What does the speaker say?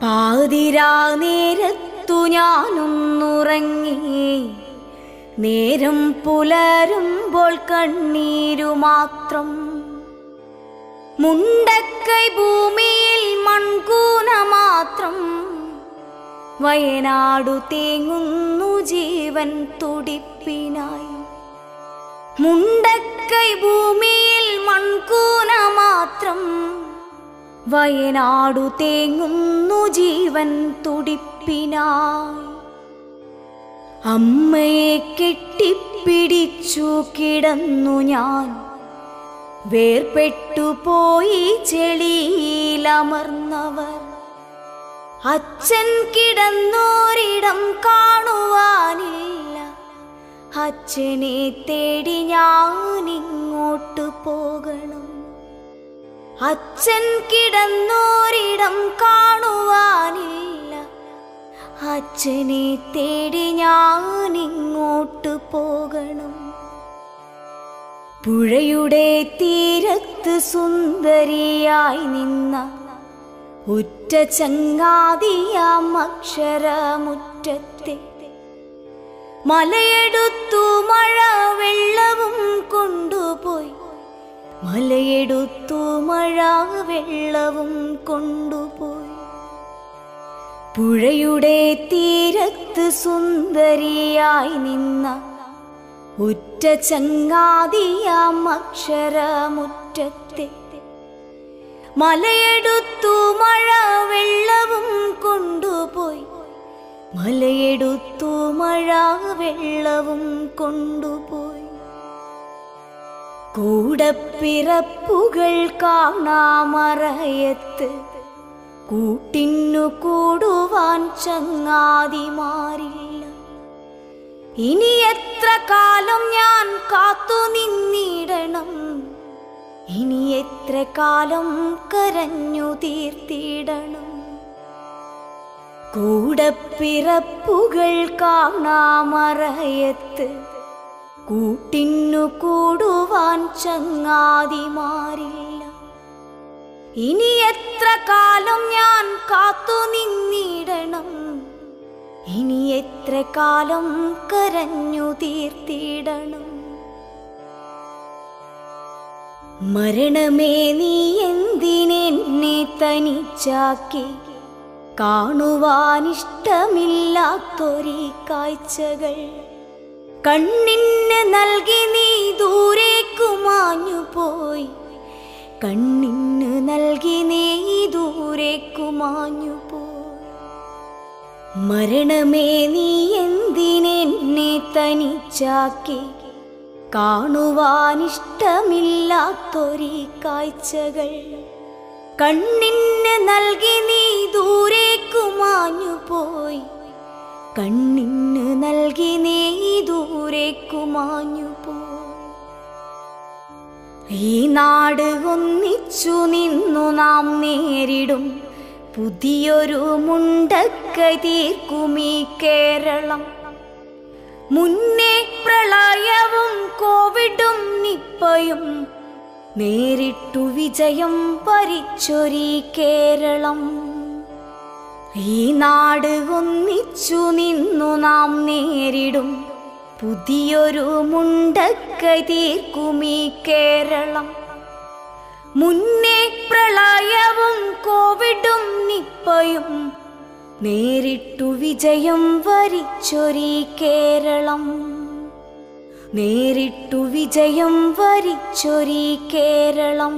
പാതിരാ നേരത്തു ഞാനൊന്നുറങ്ങി, നേരം പുലരുമ്പോൾ കണ്ണീരു മാത്രം. മുണ്ടക്കൈ ഭൂമിയിൽ മൺകൂന മാത്രം, വയനാടു തേങ്ങുന്നു ജീവൻ തുടിപ്പിനായി. മുണ്ടക്കൈ ഭൂമിയിൽ മൺകൂന മാത്രം, വയനാടു തേങ്ങുന്നു ജീവൻ തുടിപ്പിനായി. അമ്മയെ കെട്ടിപ്പിടിച്ചു കിടന്നു ഞാൻ, വേർപെട്ടുപോയി ചെളിയിലമർന്നവർ. അച്ഛൻ കിടന്നോരിടം കാണുവാനില്ല, അച്ഛനെ തേടി ഞാനിങ്ങോട്ട് പോകണം. അച്ഛൻ കിടന്നോരിടം കാണുവാനില്ല, അച്ഛനെ തേടി ഞാനിങ്ങോട്ട് പോകണം. പുഴയുടെ തീരത്ത് സുന്ദരിയായി നിന്ന ഉറ്റ ചങ്ങാതിയാം അക്ഷരമുറ്റത്തെ, മലയെടുത്തു മഴ വെള്ളവും കൊണ്ടുപോയി, മലയെടുത്തു മഴ വെള്ളവും കൊണ്ടുപോയി. പുഴയുടെ തീരത്ത് സുന്ദരിയായി നിന്ന ഉറ്റ ചങ്ങാതിയാം അക്ഷരമുറ്റത്തെ, മലയെടുത്തു മഴ വെള്ളവും കൊണ്ടുപോയി, മലയെടുത്തു മഴ വെള്ളവും കൊണ്ടുപോയി. കൂടപ്പിറപ്പുകൾ കാണാമറയത്ത്, കൂട്ടിന്നു കൂടുവാൻ ചങ്ങാതിമാരില്ല. ഇനി എത്ര കാലം ഞാൻ കാത്തു നിന്നിടണം, ഇനി എത്ര കാലം കരഞ്ഞു തീർത്തിടണം. കൂടപ്പിറപ്പുകൾ കാണാമറയത്ത്, കൂട്ടിന്നു കൂടുവാൻ ചങ്ങാതിമാരില്ല. ഇനി എത്ര കാലം ഞാൻ കാത്തു നിന്നിടണം, ഇനി എത്ര കാലം കരഞ്ഞു തീർത്തിടണം. മരണമേ നീ എന്തിനെന്നെ തനിച്ചാക്കി, കാണുവാനിഷ്ടമില്ലാത്തൊരീ കാഴ്ചകൾ കണ്ണിന് നൽകി നീ ദൂരേക്കു മാഞ്ഞുപോയി, കണ്ണിന് നൽകി നീ ദൂരേക്കു മാഞ്ഞുപോയി. മരണമേ നീ എന്തിനെന്നെ തനിച്ചാക്കി, കാണുവാനിഷ്ടമില്ലാത്തൊരീ കാഴ്ചകൾ കണ്ണിന് നൽകി നീ ദൂരേക്കു മാഞ്ഞുപോയി, കണ്ണിന് നൽകി നീ ദൂരേക്കു മാഞ്ഞുപോയി. ഈ നാട് ഒന്നിച്ചു നിന്നു നാം നേരിടും പുതിയൊരു മുണ്ടക്കൈ തീർക്കുമീ കേരളം. മുന്നേ പ്രളയവും കോവിഡും നിപ്പയും നേരിട്ടു വിജയം വരിച്ചൊരീ കേരളം. ഈ നാട് ഒന്നിച്ചു നിന്നു നാം നേരിടും പുതിയൊരു മുണ്ടക്കൈ തീർക്കുമീ കേരളം. മുന്നേ പ്രളയവും കോവിഡും നിപ്പയും നേരിട്ടു വിജയം വരിച്ചൊരീ കേരളം, നേരിട്ടു വിജയം വരിച്ചൊരീ കേരളം.